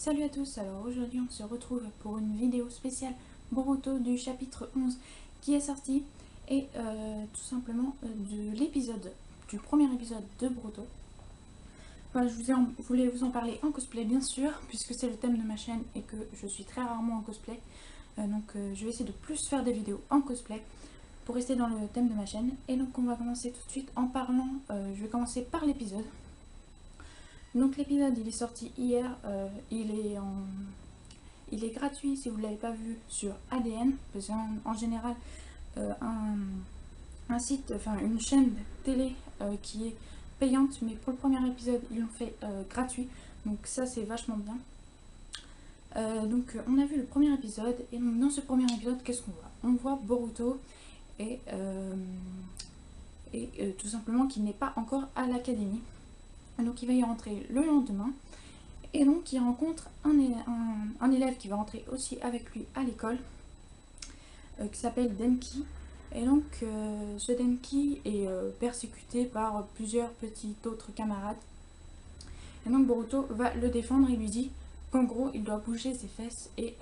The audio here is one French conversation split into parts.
Salut à tous, alors aujourd'hui on se retrouve pour une vidéo spéciale Boruto du chapitre 11 qui est sorti et tout simplement du premier épisode de Boruto. Voilà, voulais vous en parler en cosplay bien sûr, puisque c'est le thème de ma chaîne et que je suis très rarement en cosplay. Je vais essayer de plus faire des vidéos en cosplay pour rester dans le thème de ma chaîne. Et donc on va commencer tout de suite en parlant, je vais commencer par l'épisode. Donc l'épisode il est sorti hier, il est gratuit si vous ne l'avez pas vu sur ADN, parce qu'en général un site, enfin une chaîne télé qui est payante, mais pour le premier épisode ils l'ont fait gratuit, donc ça c'est vachement bien. On a vu le premier épisode, et donc dans ce premier épisode qu'est-ce qu'on voit? On voit Boruto et tout simplement qu'il n'est pas encore à l'académie. Donc il va y rentrer le lendemain et donc il rencontre un élève qui va rentrer aussi avec lui à l'école qui s'appelle Denki. Et donc ce Denki est persécuté par plusieurs petits autres camarades. Et donc Boruto va le défendre et lui dit qu'en gros il doit bouger ses fesses et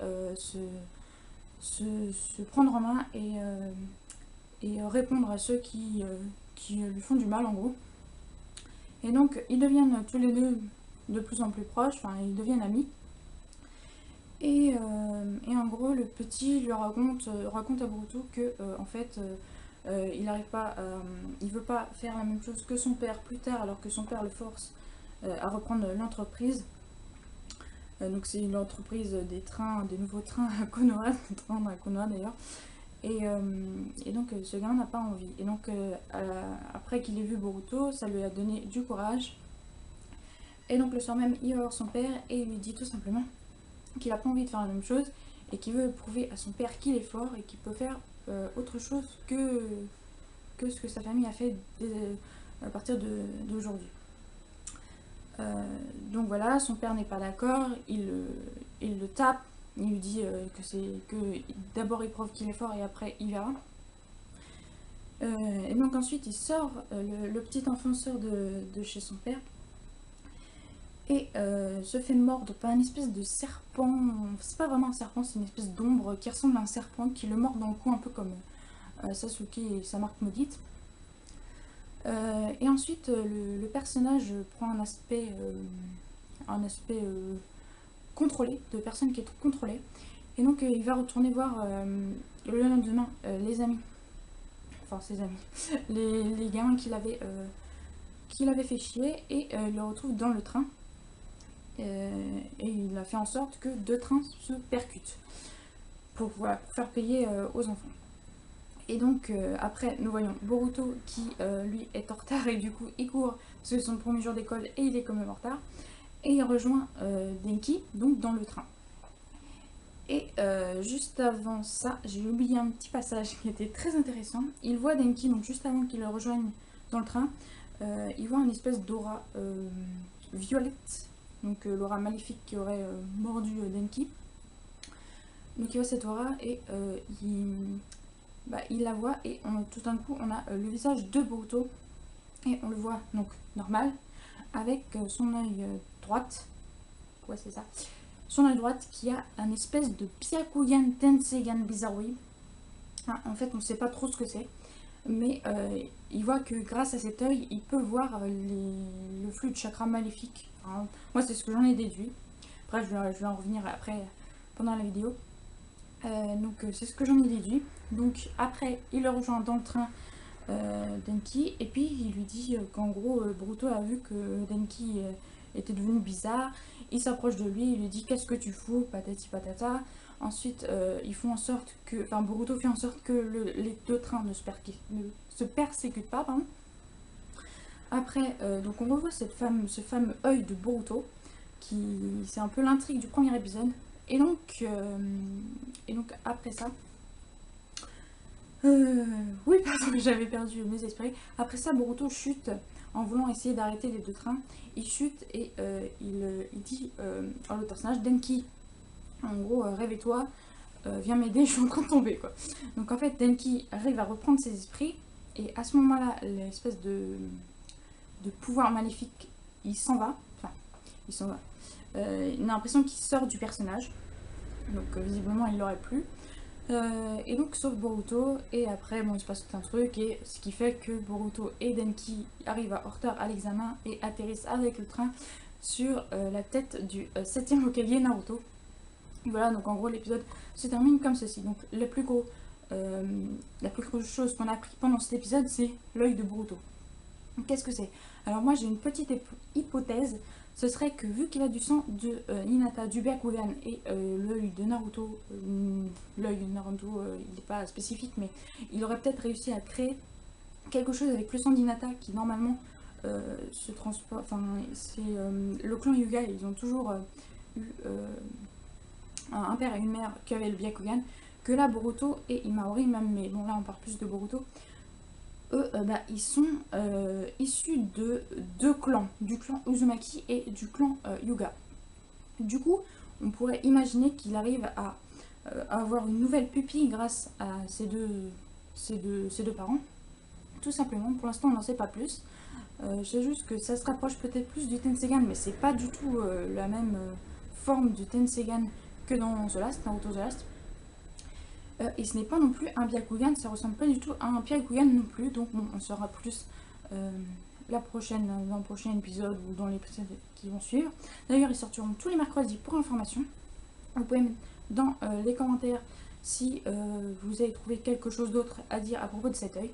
se prendre en main et répondre à ceux qui lui font du mal en gros. Et donc ils deviennent tous les deux de plus en plus proches, enfin ils deviennent amis. Et en gros le petit lui raconte à Boruto que en fait il n'arrive pas, il veut pas faire la même chose que son père plus tard, alors que son père le force à reprendre l'entreprise. Donc c'est l'entreprise des trains, des nouveaux trains à Konoha, des trains à Konoha d'ailleurs. Et donc ce gamin n'a pas envie. Et donc après qu'il ait vu Boruto, ça lui a donné du courage. Et donc le soir même, il va voir son père et il lui dit tout simplement qu'il n'a pas envie de faire la même chose et qu'il veut prouver à son père qu'il est fort et qu'il peut faire autre chose que ce que sa famille a fait à partir d'aujourd'hui. Donc voilà, son père n'est pas d'accord, il le tape. Il lui dit que d'abord il prouve qu'il est fort et après il verra. Et donc ensuite il sort, le petit enfant sort de chez son père et se fait mordre par une espèce de serpent. C'est pas vraiment un serpent, c'est une espèce d'ombre qui ressemble à un serpent qui le mord dans le cou, un peu comme Sasuke et sa marque maudite. Et ensuite le personnage prend un aspect contrôlé, de personne qui est contrôlée. Et donc il va retourner voir le lendemain les amis, enfin ses amis, les gamins qu'il avait fait chier, et il le retrouve dans le train. Et il a fait en sorte que deux trains se percutent pour faire payer aux enfants. Et donc après nous voyons Boruto qui lui est en retard et du coup il court parce que c'est son premier jour d'école et il est quand même en retard. Et il rejoint Denki, donc dans le train. Et juste avant ça, j'ai oublié un petit passage qui était très intéressant. Il voit Denki, donc juste avant qu'il le rejoigne dans le train, il voit une espèce d'aura violette, donc l'aura maléfique qui aurait mordu Denki. Donc il voit cette aura et il la voit, et tout d'un coup on a le visage de Boruto et on le voit donc normal avec son œil droite, ouais c'est ça, son œil droite qui a un espèce de Byakugan Tenseigan Bizarroïde. En fait on ne sait pas trop ce que c'est, mais il voit que grâce à cet œil il peut voir le flux de chakra maléfique. Enfin, moi c'est ce que j'en ai déduit, bref je vais en revenir après pendant la vidéo. C'est ce que j'en ai déduit. Donc après il le rejoint dans le train, Denki, et puis il lui dit qu'en gros Boruto a vu que Denki était devenu bizarre. Il s'approche de lui, il lui dit qu'est-ce que tu fous, patati patata. Ensuite ils font en sorte que, enfin Boruto fait en sorte que les deux trains ne se persécutent pas, pardon. Après donc on revoit ce fameux œil de Boruto qui c'est un peu l'intrigue du premier épisode. Et donc après ça, oui pardon, j'avais perdu mes esprits. Après ça Boruto chute en voulant essayer d'arrêter les deux trains. Il chute et il dit à l'autre personnage, Denki, en gros réveille-toi, viens m'aider, je suis en train de tomber quoi. Donc en fait Denki arrive à reprendre ses esprits, et à ce moment là l'espèce de pouvoir maléfique il s'en va, enfin il s'en va. il a l'impression qu'il sort du personnage. Donc visiblement il l'aurait plu. Et donc sauf Boruto, et après bon il se passe tout un truc, et ce qui fait que Boruto et Denki arrivent en retard à l'examen et atterrissent avec le train sur la tête du 7ème Hokage Naruto. Et voilà, donc en gros l'épisode se termine comme ceci. Donc la plus grosse chose qu'on a appris pendant cet épisode, c'est l'œil de Boruto. Qu'est-ce que c'est? Alors moi j'ai une petite hypothèse, ce serait que vu qu'il a du sang de Hinata, du Byakugan et l'œil de Naruto, l'œil de Naruto il n'est pas spécifique, mais il aurait peut-être réussi à créer quelque chose avec le sang d'Hinata qui normalement se transporte, enfin c'est le clan Hyuga, ils ont toujours eu un père et une mère qui avaient le Byakugan, que là Boruto et Imaori même, mais bon là on parle plus de Boruto, eux ils sont issus de deux clans, du clan Uzumaki et du clan Hyuga. Du coup on pourrait imaginer qu'il arrive à avoir une nouvelle pupille grâce à ces deux parents, tout simplement. Pour l'instant on n'en sait pas plus. Je sais juste que ça se rapproche peut-être plus du Tensegan, mais c'est pas du tout la même forme du Tensegan que dans The Last, Naruto The Last. Et ce n'est pas non plus un Byakugan, ça ressemble pas du tout à un Byakugan non plus, donc bon, on saura plus dans le prochain épisode ou dans les épisodes qui vont suivre. D'ailleurs, ils sortiront tous les mercredis pour information. Vous pouvez mettre dans les commentaires si vous avez trouvé quelque chose d'autre à dire à propos de cet œil.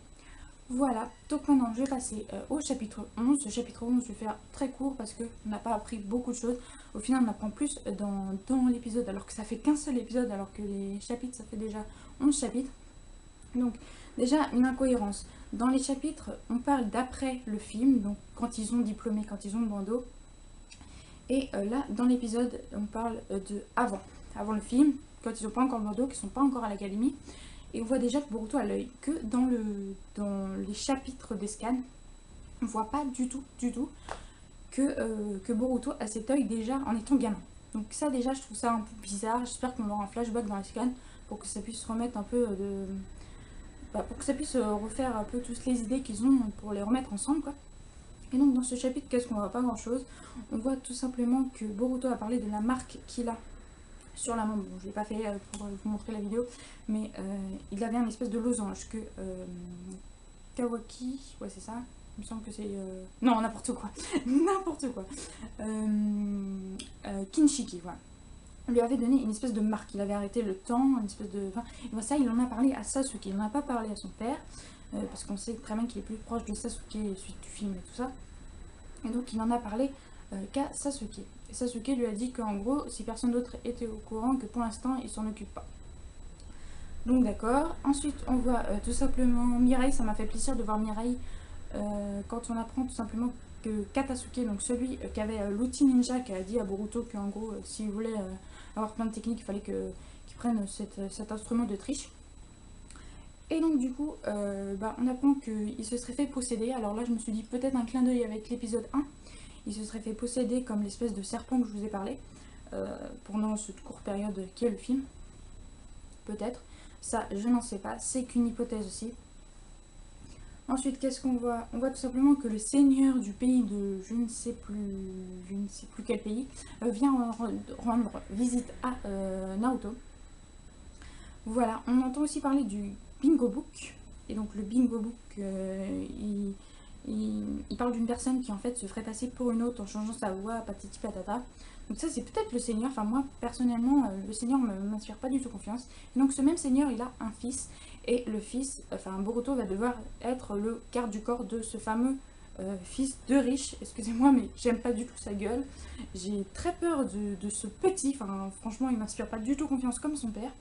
Voilà, donc maintenant je vais passer au chapitre 11. Ce chapitre 11, je vais faire très court parce qu'on n'a pas appris beaucoup de choses. Au final, on apprend plus dans l'épisode, alors que ça fait qu'un seul épisode, alors que les chapitres, ça fait déjà 11 chapitres. Donc, déjà, une incohérence. Dans les chapitres, on parle d'après le film, donc quand ils ont diplômé, quand ils ont le bandeau. Et là, dans l'épisode, on parle de avant le film, quand ils n'ont pas encore le bandeau, qu'ils ne sont pas encore à l'académie. Et on voit déjà que Boruto a l'œil, que dans les chapitres des scans, on voit pas du tout que Boruto a cet œil déjà en étant gamin. Donc ça déjà je trouve ça un peu bizarre, j'espère qu'on aura un flashback dans les scans pour que ça puisse remettre un peu pour que ça puisse refaire un peu toutes les idées qu'ils ont pour les remettre ensemble quoi. Et donc dans ce chapitre, qu'est-ce qu'on voit? Pas grand chose. On voit tout simplement que Boruto a parlé de la marque qu'il a sur la main. Bon, je l'ai pas fait pour vous montrer la vidéo, mais il avait un espèce de losange que Kawaki, ouais c'est ça, il me semble que c'est non n'importe quoi n'importe quoi Kinshiki, voilà, lui avait donné une espèce de marque, il avait arrêté le temps, une espèce de, enfin, et ça il en a parlé à Sasuke, il n'en a pas parlé à son père parce qu'on sait très bien qu'il est plus proche de Sasuke suite du film et tout ça, et donc il en a parlé qu'à Sasuke. Et Sasuke lui a dit qu'en gros, si personne d'autre était au courant, que pour l'instant il s'en occupe pas. Donc d'accord. Ensuite on voit tout simplement Mirai, ça m'a fait plaisir de voir Mirai quand on apprend tout simplement que Katasuke, donc celui qui avait l'outil ninja, qui a dit à Boruto qu'en gros s'il voulait avoir plein de techniques, il fallait qu'il prenne cet instrument de triche. Et donc du coup on apprend qu'il se serait fait posséder. Alors là je me suis dit peut-être un clin d'œil avec l'épisode 1. Il se serait fait posséder comme l'espèce de serpent que je vous ai parlé pendant cette courte période qui est le film. Peut-être. Ça, je n'en sais pas. C'est qu'une hypothèse aussi. Ensuite, qu'est-ce qu'on voit? On voit tout simplement que le seigneur du pays de je ne sais plus quel pays vient rendre visite à Naruto. Voilà. On entend aussi parler du Bingo Book. Et donc le Bingo Book, il parle d'une personne qui en fait se ferait passer pour une autre en changeant sa voix, patati patata. Donc ça c'est peut-être le seigneur, enfin moi personnellement le seigneur ne m'inspire pas du tout confiance. Et donc ce même seigneur il a un fils, et le fils, enfin Boruto va devoir être le garde du corps de ce fameux fils de riche. Excusez-moi mais j'aime pas du tout sa gueule. J'ai très peur de ce petit, enfin franchement il m'inspire pas du tout confiance comme son père.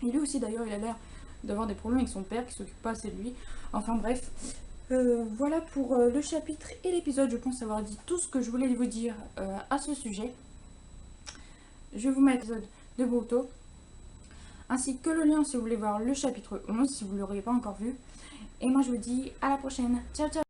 Et lui aussi d'ailleurs il a l'air d'avoir des problèmes avec son père qui s'occupe pas assez de lui. Enfin bref. Voilà pour le chapitre et l'épisode, je pense avoir dit tout ce que je voulais vous dire à ce sujet. Je vais vous mettre l'épisode de Boruto, ainsi que le lien si vous voulez voir le chapitre 11, si vous ne l'auriez pas encore vu. Et moi je vous dis à la prochaine, ciao ciao.